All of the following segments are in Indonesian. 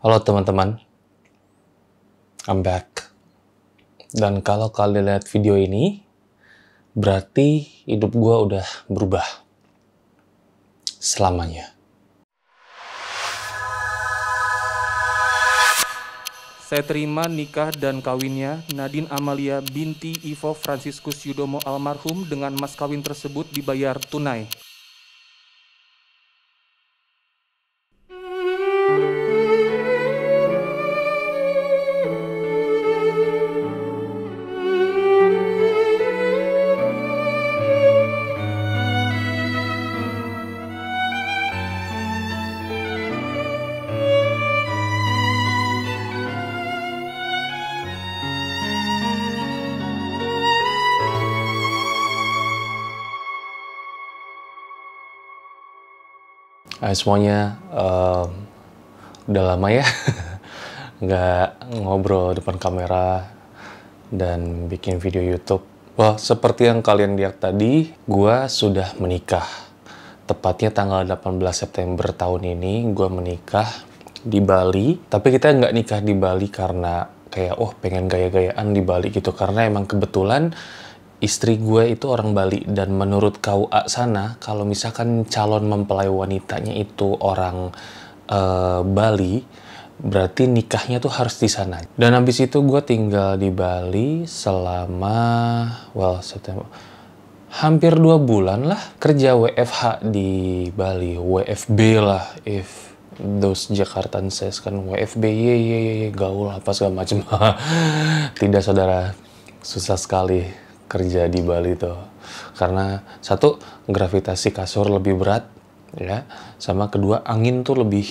Halo teman-teman, I'm back. Dan kalau kalian lihat video ini, berarti hidup gue udah berubah selamanya. Saya terima nikah dan kawinnya Nadine Amalia binti Ivo Franciscus Yudomo almarhum dengan mas kawin tersebut dibayar tunai. Hai semuanya, udah lama ya nggak ngobrol depan kamera dan bikin video YouTube. Wah, seperti yang kalian lihat tadi, gue sudah menikah. Tepatnya tanggal 18 September tahun ini, gue menikah di Bali. Tapi kita nggak nikah di Bali karena kayak, pengen gaya-gayaan di Bali gitu. Karena emang kebetulan istri gue itu orang Bali, dan menurut KUA sana, kalau misalkan calon mempelai wanitanya itu orang Bali, berarti nikahnya tuh harus di sana. Dan habis itu gue tinggal di Bali selama, September, hampir 2 bulan lah, kerja WFH di Bali, WFB lah, if those Jakartan says kan, WFB, ye, gaul apa segala macam. Tidak saudara, susah sekali kerja di Bali tuh, karena satu, gravitasi kasur lebih berat ya, sama kedua angin tuh lebih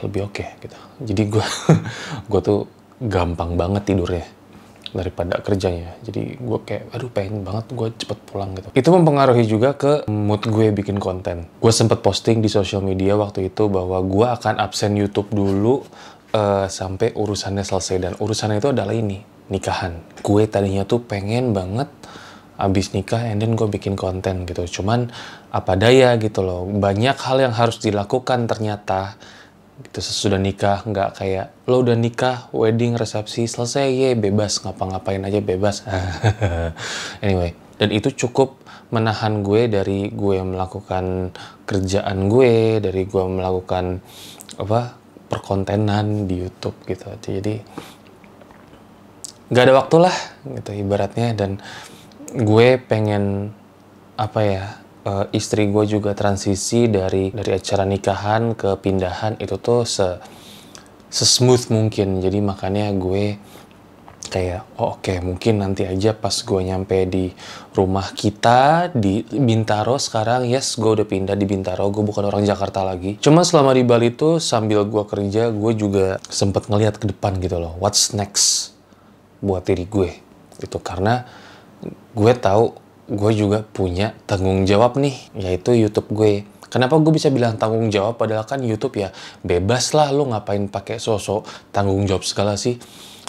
oke gitu. Jadi gue tuh gampang banget tidurnya daripada kerjanya. Jadi gue kayak pengen banget gue cepet pulang gitu. Itu mempengaruhi juga ke mood gue bikin konten. Gue sempet posting di sosial media waktu itu bahwa gue akan absen YouTube dulu sampai urusannya selesai, dan urusannya itu adalah ini, nikahan. Gue tadinya tuh pengen banget abis nikah and then gue bikin konten gitu. Cuman apa daya gitu loh, banyak hal yang harus dilakukan ternyata gitu sesudah nikah. Nggak kayak lo udah nikah, wedding, resepsi, selesai, bebas, ngapa-ngapain aja bebas. Anyway, dan itu cukup menahan gue dari gue melakukan kerjaan gue, dari gue melakukan perkontenan di YouTube gitu. Jadi nggak ada waktu lah gitu ibaratnya. Dan gue pengen istri gue juga transisi dari acara nikahan ke pindahan itu tuh se-smooth mungkin. Jadi makanya gue kayak mungkin nanti aja pas gue nyampe di rumah kita di Bintaro sekarang. Yes, gue udah pindah di Bintaro, gue bukan orang Jakarta lagi. Cuma selama di Bali tuh sambil gue kerja, gue juga sempet ngeliat ke depan gitu loh, what's next buat diri gue itu. Karena gue tahu gue juga punya tanggung jawab nih, yaitu YouTube gue. Kenapa gue bisa bilang tanggung jawab, padahal kan YouTube ya bebas lah, lo ngapain pakai sosok tanggung jawab segala sih.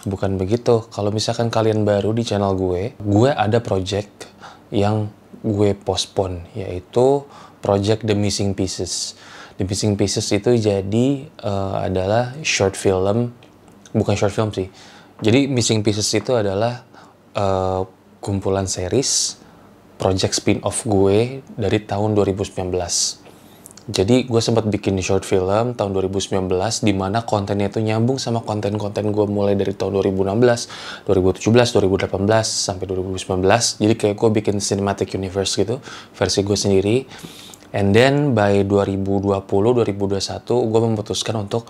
Bukan begitu. Kalau misalkan kalian baru di channel gue ada project yang gue postpone, yaitu project The Missing Pieces. The Missing Pieces itu jadi adalah short film, bukan short film sih. Jadi Missing Pieces itu adalah kumpulan series project spin-off gue dari tahun 2019. Jadi gue sempat bikin short film tahun 2019 di mana kontennya itu nyambung sama konten-konten gue mulai dari tahun 2016, 2017, 2018 sampai 2019. Jadi kayak gue bikin cinematic universe gitu, versi gue sendiri. And then by 2020, 2021 gue memutuskan untuk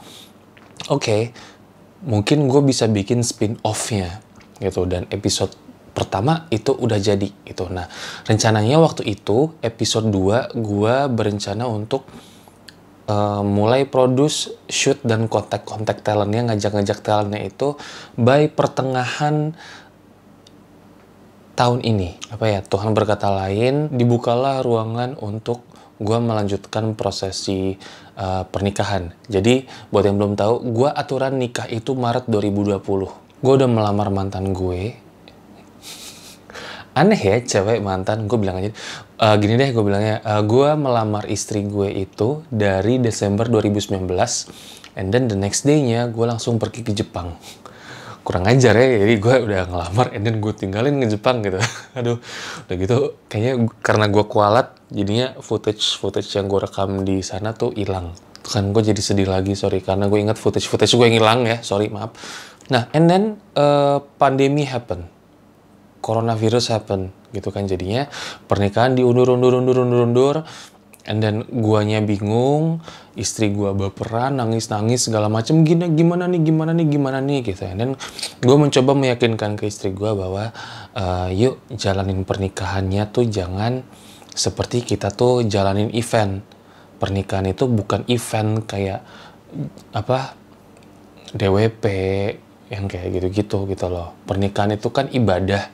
mungkin gue bisa bikin spin-off-nya gitu, dan episode pertama itu udah jadi gitu. Nah, rencananya waktu itu episode 2 gue berencana untuk mulai produce, shoot, dan kontak talentnya, ngajak talentnya itu by pertengahan tahun ini. Tuhan berkata lain, dibukalah ruangan untuk gue melanjutkan prosesi pernikahan. Jadi buat yang belum tahu, gue aturan nikah itu Maret 2020. Gue udah melamar mantan gue. Aneh ya, cewek mantan, gue bilang aja. Gini deh gue bilangnya, gue melamar istri gue itu dari Desember 2019 And then the next day-nya gue langsung pergi ke Jepang. Kurang ajar ya, jadi gue udah ngelamar and then gue tinggalin ke Jepang gitu. Aduh, udah gitu kayaknya karena gue kualat, jadinya footage yang gue rekam di sana tuh hilang. Kan gue jadi sedih lagi, sorry, karena gue ingat footage gue yang hilang ya, sorry, maaf. Nah, and then pandemi happen, coronavirus happen, gitu kan, jadinya pernikahan diundur, and then guanya bingung, istri gua baperan, nangis segala macem, gimana nih gitu. And then gua mencoba meyakinkan ke istri gua bahwa yuk jalanin pernikahannya tuh jangan seperti kita tuh jalanin event. Pernikahan itu bukan event kayak apa DWP yang kayak gitu-gitu gitu loh. Pernikahan itu kan ibadah.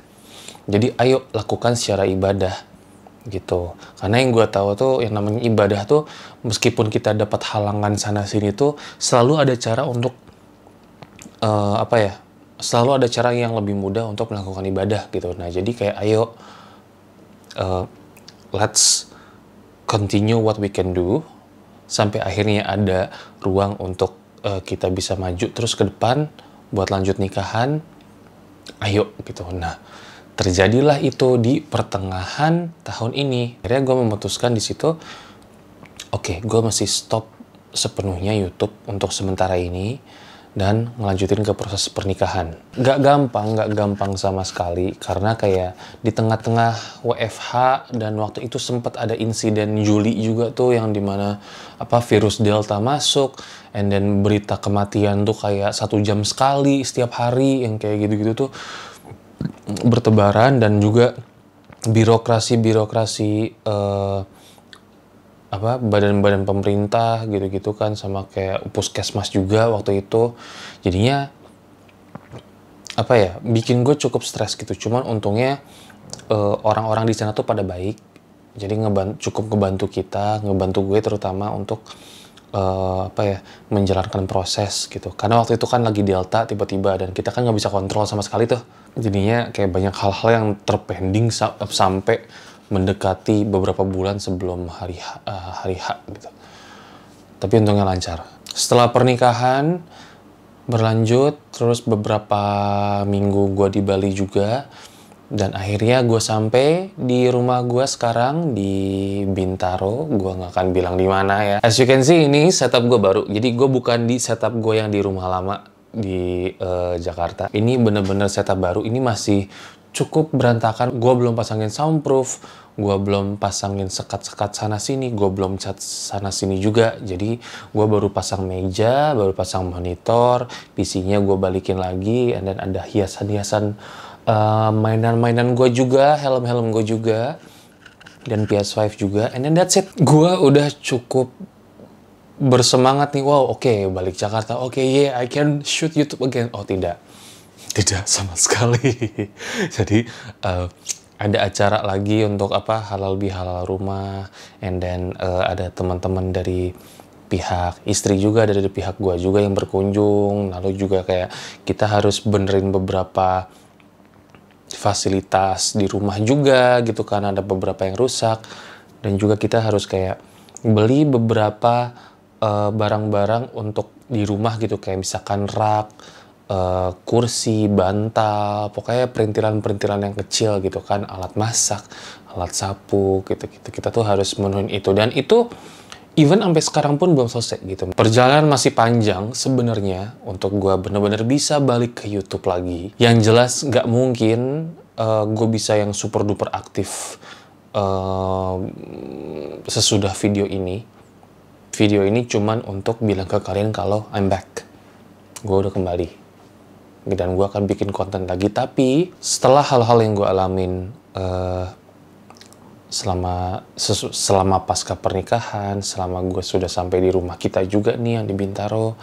Jadi ayo lakukan secara ibadah gitu. Karena yang gue tahu tuh yang namanya ibadah tuh meskipun kita dapat halangan sana sini tuh selalu ada cara untuk selalu ada cara yang lebih mudah untuk melakukan ibadah gitu. Nah jadi kayak ayo let's continue what we can do sampai akhirnya ada ruang untuk kita bisa maju terus ke depan buat lanjut nikahan. Ayo gitu. Nah terjadilah itu di pertengahan tahun ini. Akhirnya gue memutuskan di situ, oke, gue mesti stop sepenuhnya YouTube untuk sementara ini dan ngelanjutin ke proses pernikahan. Gak gampang sama sekali karena kayak di tengah-tengah WFH dan waktu itu sempat ada insiden Juli juga tuh yang dimana virus Delta masuk, and then berita kematian tuh kayak 1 jam sekali setiap hari yang kayak gitu-gitu tuh bertebaran, dan juga birokrasi badan-badan pemerintah gitu-gitu kan, sama kayak puskesmas juga waktu itu, jadinya bikin gue cukup stres gitu. Cuman untungnya orang-orang di sana tuh pada baik, jadi cukup ngebantu gue terutama untuk menjalankan proses gitu. Karena waktu itu kan lagi Delta tiba-tiba dan kita kan nggak bisa kontrol sama sekali tuh. Jadinya kayak banyak hal-hal yang terpending sampai mendekati beberapa bulan sebelum hari H gitu. Tapi untungnya lancar. Setelah pernikahan berlanjut, terus beberapa minggu gue di Bali juga. Dan akhirnya gue sampai di rumah gue sekarang di Bintaro. Gue nggak akan bilang di mana ya. As you can see, ini setup gue baru. Jadi gue bukan di setup gue yang di rumah lama di Jakarta. Ini bener-bener setup baru. Ini masih cukup berantakan. Gue belum pasangin soundproof. Gue belum pasangin sekat-sekat sana sini. Gue belum cat sana sini juga. Jadi gue baru pasang meja, baru pasang monitor. PC-nya gue balikin lagi. And then ada hiasan-hiasan mainan-mainan gue juga, helm-helm gue juga, dan PS5 juga, and then that's it. Gue udah cukup bersemangat nih, wow, oke, balik Jakarta, oke, yeah, I can shoot YouTube again. Oh tidak sama sekali. Jadi ada acara lagi untuk halal bihalal rumah, and then ada teman-teman dari pihak istri juga, dari pihak gue juga yang berkunjung. Lalu juga kayak kita harus benerin beberapa fasilitas di rumah juga gitu kan, ada beberapa yang rusak, dan juga kita harus kayak beli beberapa barang-barang untuk di rumah gitu, kayak misalkan rak, kursi, bantal, pokoknya perintilan-perintilan yang kecil gitu kan, alat masak, alat sapu gitu. Kita tuh harus menuhin itu, dan itu even sampai sekarang pun belum selesai gitu. Perjalanan masih panjang sebenarnya untuk gue bener-bener bisa balik ke YouTube lagi. Yang jelas nggak mungkin gue bisa yang super duper aktif sesudah video ini. Video ini cuman untuk bilang ke kalian kalau I'm back. Gue udah kembali. Dan gue akan bikin konten lagi. Tapi setelah hal-hal yang gue alamin selama pasca pernikahan, selama gue sudah sampai di rumah kita juga nih yang di Bintaro,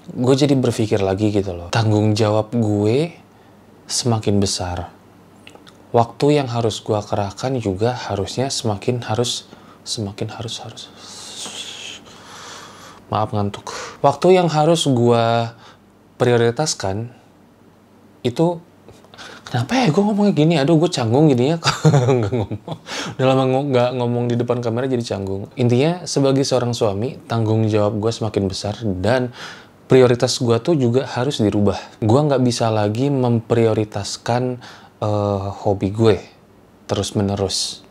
gue jadi berpikir lagi gitu loh, tanggung jawab gue semakin besar, waktu yang harus gue kerahkan juga harusnya semakin harus maaf ngantuk, waktu yang harus gue prioritaskan itu kenapa ya gue ngomongnya gini, aduh gue canggung jadinya. Nggak ngomong, udah lama nggak ngomong di depan kamera jadi canggung. Intinya sebagai seorang suami, tanggung jawab gue semakin besar dan prioritas gue tuh juga harus dirubah. Gue nggak bisa lagi memprioritaskan hobi gue terus menerus.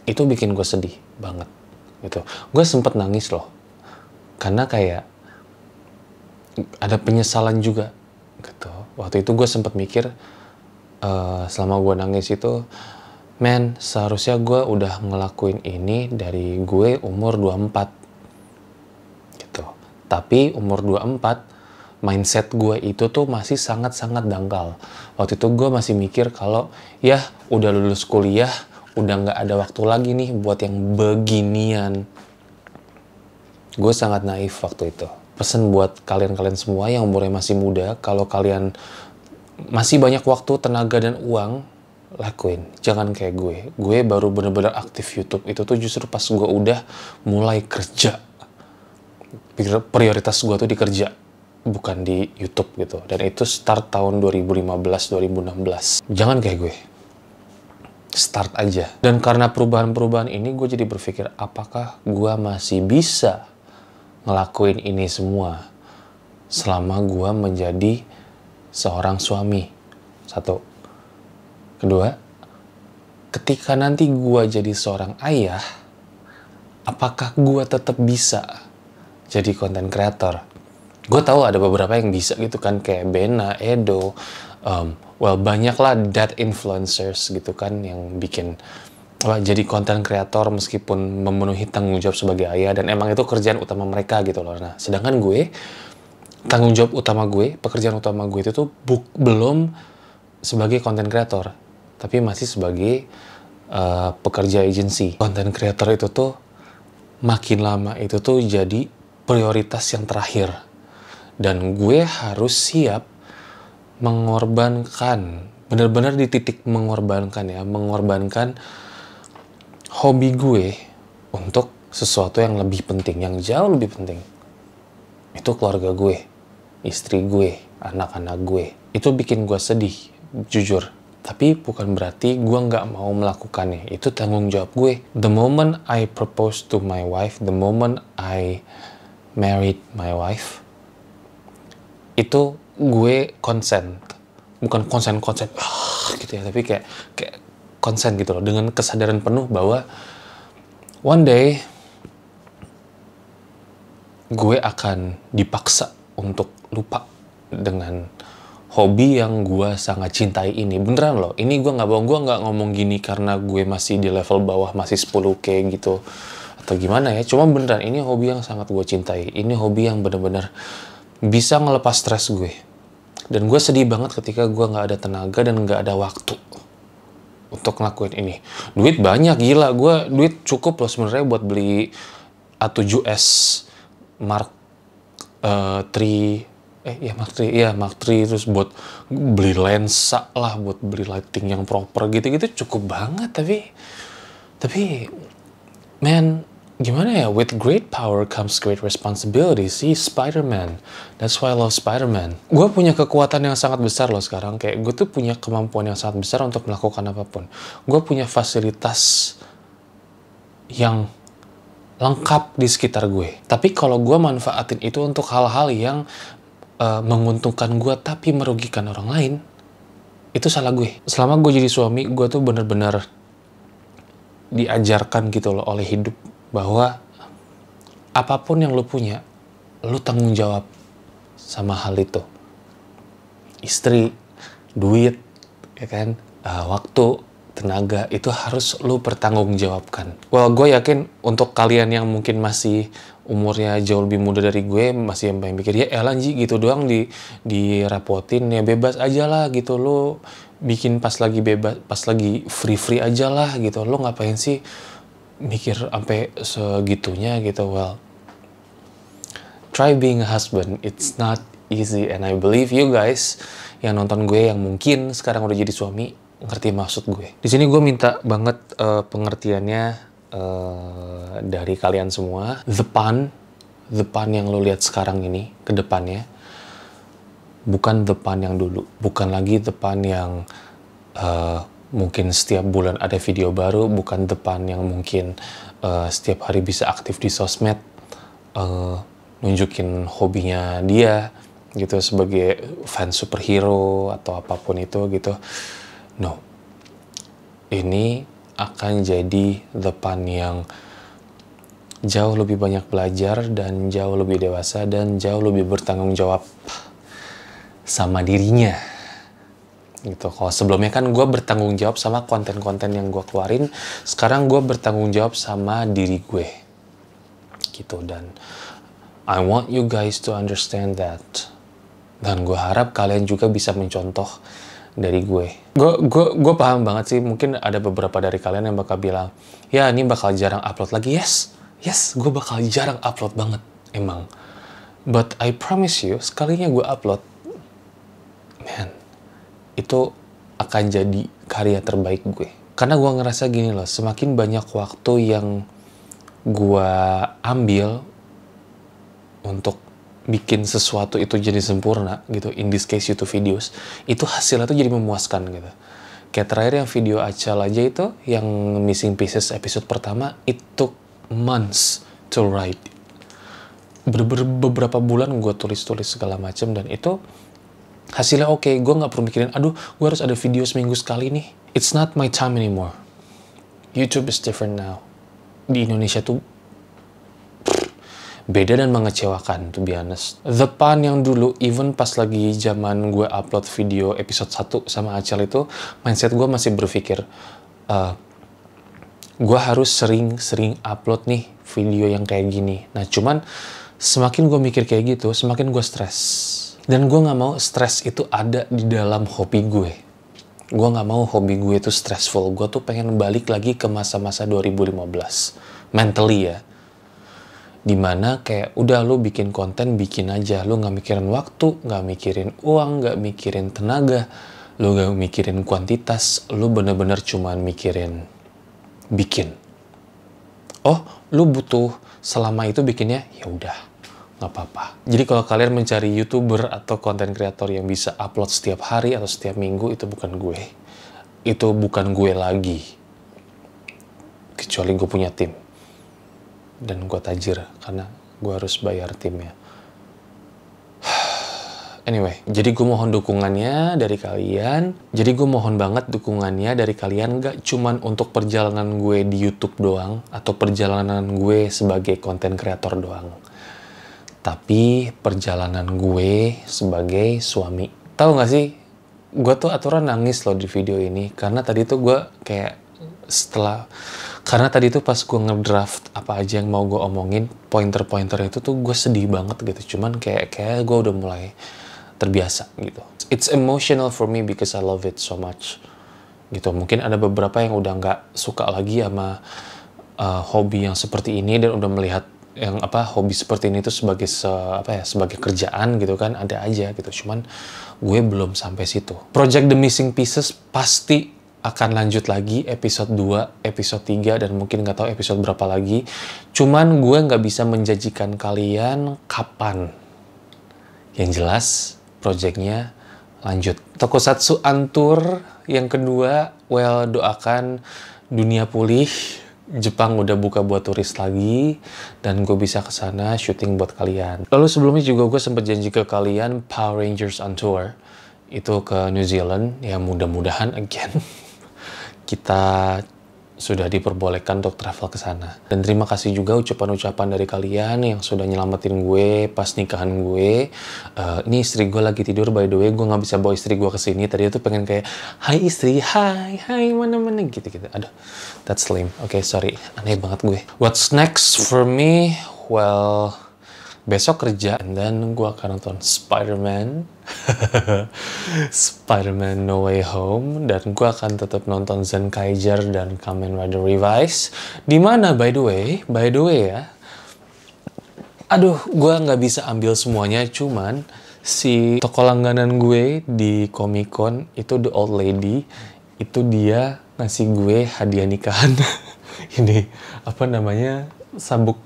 Itu bikin gue sedih banget gitu. Gue sempet nangis loh karena kayak ada penyesalan juga gitu. Waktu itu gue sempet mikir, selama gue nangis itu, men, seharusnya gue udah ngelakuin ini dari gue umur 24 gitu. Tapi umur 24, mindset gue itu tuh masih sangat-sangat dangkal. Waktu itu gue masih mikir kalau ya udah lulus kuliah, udah nggak ada waktu lagi nih buat yang beginian. Gue sangat naif waktu itu. Pesan buat kalian-kalian semua yang umurnya masih muda, kalau kalian masih banyak waktu, tenaga, dan uang, lakuin. Jangan kayak gue. Gue baru bener-bener aktif YouTube itu tuh justru pas gue udah mulai kerja. Prioritas gue tuh di kerja, bukan di YouTube gitu. Dan itu start tahun 2015-2016. Jangan kayak gue. Start aja. Dan karena perubahan-perubahan ini, gue jadi berpikir, apakah gue masih bisa ngelakuin ini semua selama gue menjadi seorang suami? Satu. Kedua, ketika nanti gue jadi seorang ayah, apakah gue tetap bisa jadi content creator? Gue tahu ada beberapa yang bisa gitu kan, kayak Bena, Edo, banyak lah dad influencers gitu kan yang bikin jadi content creator meskipun memenuhi tanggung jawab sebagai ayah, dan emang itu kerjaan utama mereka gitu loh. Nah, sedangkan gue, tanggung jawab utama gue, pekerjaan utama gue itu tuh belum sebagai content creator, tapi masih sebagai pekerja agency. Content creator itu tuh makin lama itu tuh jadi prioritas yang terakhir. Dan gue harus siap mengorbankan, benar-benar di titik mengorbankan ya, mengorbankan hobi gue untuk sesuatu yang lebih penting, yang jauh lebih penting. Itu keluarga gue, istri gue, anak-anak gue. Itu bikin gue sedih, jujur. Tapi bukan berarti gue nggak mau melakukannya. Itu tanggung jawab gue. The moment I propose to my wife, the moment I married my wife, itu gue consent. Bukan konsen gitu ya, tapi kayak konsen gitu loh, dengan kesadaran penuh bahwa one day gue akan dipaksa untuk lupa dengan hobi yang gue sangat cintai ini. Beneran loh, ini gue nggak bohong, gue nggak ngomong gini karena gue masih di level bawah, masih 10K gitu atau gimana ya. Cuma beneran, ini hobi yang sangat gue cintai. Ini hobi yang bener-bener bisa ngelepas stres gue. Dan gue sedih banget ketika gue nggak ada tenaga dan nggak ada waktu untuk ngelakuin ini. Duit banyak, gila. Gue duit cukup loh sebenarnya buat beli A7S Mark 3. Mark 3. Terus buat beli lensa lah, buat beli lighting yang proper gitu-gitu cukup banget. Tapi man, gimana ya, with great power comes great responsibility. See, Spider-Man. That's why I love Spider-Man. Gue punya kekuatan yang sangat besar loh sekarang. Kayak gue tuh punya kemampuan yang sangat besar untuk melakukan apapun. Gue punya fasilitas yang lengkap di sekitar gue. Tapi kalau gue manfaatin itu untuk hal-hal yang menguntungkan gue tapi merugikan orang lain, itu salah gue. Selama gue jadi suami, gue tuh bener-bener diajarkan gitu loh oleh hidup, bahwa apapun yang lu punya, lu tanggung jawab sama hal itu. Istri, duit, ya kan, waktu, tenaga, itu harus lu pertanggungjawabkan. Well, gue yakin untuk kalian yang mungkin masih umurnya jauh lebih muda dari gue, masih yang pengen mikir, ya elah Ji, gitu doang direpotin, ya bebas aja lah gitu, lu bikin pas lagi bebas, pas lagi free aja lah gitu, lu ngapain sih mikir sampai segitunya gitu. Well, try being a husband, it's not easy, and I believe you guys yang nonton gue yang mungkin sekarang udah jadi suami ngerti maksud gue. Di sini gue minta banget pengertiannya dari kalian semua. The pun yang lo lihat sekarang ini ke depannya, bukan The Pan yang dulu, bukan lagi The Pan yang mungkin setiap bulan ada video baru, bukan The Pan yang mungkin setiap hari bisa aktif di sosmed, nunjukin hobinya dia gitu sebagai fans superhero atau apapun itu gitu. No, ini akan jadi The Pan yang jauh lebih banyak belajar dan jauh lebih dewasa dan jauh lebih bertanggung jawab sama dirinya gitu. Kalau sebelumnya kan gue bertanggung jawab sama konten-konten yang gue keluarin, sekarang gue bertanggung jawab sama diri gue gitu. Dan I want you guys to understand that. Dan gue harap kalian juga bisa mencontoh dari gue. Gue paham banget sih, mungkin ada beberapa dari kalian yang bakal bilang, ya ini bakal jarang upload lagi. Yes, gue bakal jarang upload banget, emang. But I promise you, sekalinya gue upload, man, itu akan jadi karya terbaik gue. Karena gue ngerasa gini loh, semakin banyak waktu yang gue ambil untuk bikin sesuatu itu jadi sempurna gitu, in this case YouTube videos, itu hasilnya tuh jadi memuaskan gitu. Kayak terakhir yang video Acal aja itu, yang Missing Pieces episode pertama, it took months to write. Beberapa bulan gue tulis-tulis segala macam, dan itu hasilnya oke. Gue nggak perlu mikirin, aduh gue harus ada video seminggu sekali nih. It's not my time anymore. YouTube is different now. Di Indonesia tuh beda dan mengecewakan, to be honest. The Pan yang dulu, even pas lagi zaman gue upload video episode 1 sama Acal itu, mindset gue masih berpikir, gue harus sering-sering upload nih video yang kayak gini. Nah cuman, semakin gue mikir kayak gitu, semakin gue stres. Dan gue gak mau stres itu ada di dalam hobi gue. Gue gak mau hobi gue itu stressful. Gue tuh pengen balik lagi ke masa-masa 2015. Mentally ya. Dimana kayak udah lu bikin konten, bikin aja. Lu gak mikirin waktu, gak mikirin uang, gak mikirin tenaga, lu gak mikirin kuantitas, lu bener-bener cuman mikirin bikin. Oh, lu butuh selama itu bikinnya, ya udah, gak apa-apa. Jadi kalau kalian mencari YouTuber atau konten kreator yang bisa upload setiap hari atau setiap minggu, itu bukan gue. Itu bukan gue lagi. Kecuali gue punya tim. Dan gue tajir karena gue harus bayar timnya. Anyway, jadi gue mohon dukungannya dari kalian. Jadi gue mohon banget dukungannya dari kalian, gak cuman untuk perjalanan gue di YouTube doang atau perjalanan gue sebagai konten kreator doang, tapi perjalanan gue sebagai suami. Tahu gak sih, gue tuh aturan nangis loh di video ini karena tadi tuh gue kayak karena tadi tuh pas gue ngedraft apa aja yang mau gue omongin, pointer-pointer itu tuh gue sedih banget gitu. Cuman kayak gue udah mulai terbiasa gitu. It's emotional for me because I love it so much gitu. Mungkin ada beberapa yang udah nggak suka lagi sama hobi yang seperti ini dan udah melihat yang hobi seperti ini tuh sebagai sebagai kerjaan gitu kan, ada aja gitu. Cuman gue belum sampai situ. Project The Missing Pieces pasti akan lanjut lagi episode 2, episode 3, dan mungkin nggak tahu episode berapa lagi. Cuman gue nggak bisa menjanjikan kalian kapan. Yang jelas, projectnya lanjut. Tokusatsu Antour yang kedua, well, doakan dunia pulih. Jepang udah buka buat turis lagi, dan gue bisa kesana syuting buat kalian. Lalu sebelumnya juga gue sempat janji ke kalian Power Rangers on Tour. Itu ke New Zealand, ya mudah-mudahan again. Kita sudah diperbolehkan untuk travel ke sana. Dan terima kasih juga ucapan-ucapan dari kalian yang sudah nyelamatin gue pas nikahan gue. Ini istri gue lagi tidur, by the way. Gue nggak bisa bawa istri gue ke sini. Tadi tuh pengen kayak, hai istri, hai mana-mana gitu-gitu. Aduh, that's lame. Oke, sorry. Aneh banget gue. What's next for me? Well, besok kerja, and then gue akan nonton Spider-Man. Spider-Man No Way Home, dan gue akan tetap nonton Zenkaiger dan Kamen Rider Revice. Dimana by the way ya, aduh, gue nggak bisa ambil semuanya, cuman si toko langganan gue di Comic Con itu The Old Lady, itu dia ngasih gue hadiah nikahan. Ini sabuk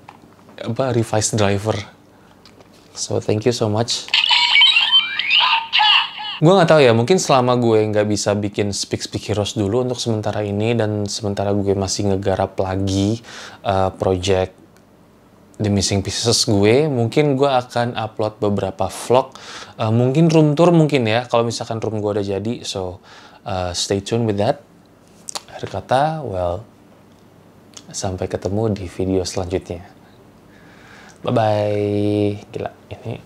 Revice Driver. So thank you so much. Gue nggak tahu ya, mungkin selama gue nggak bisa bikin Speak Heroes dulu untuk sementara ini, dan sementara gue masih ngegarap lagi project The Missing Pieces gue, mungkin gue akan upload beberapa vlog, mungkin room tour mungkin ya, kalau misalkan room gue udah jadi. So stay tuned with that. Akhir kata, well, sampai ketemu di video selanjutnya. Bye bye. Gila, ini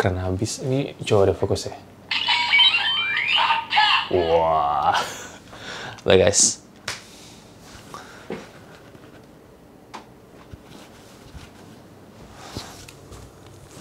keren habis. Ini coba deh fokus ya. Wah. Bye guys.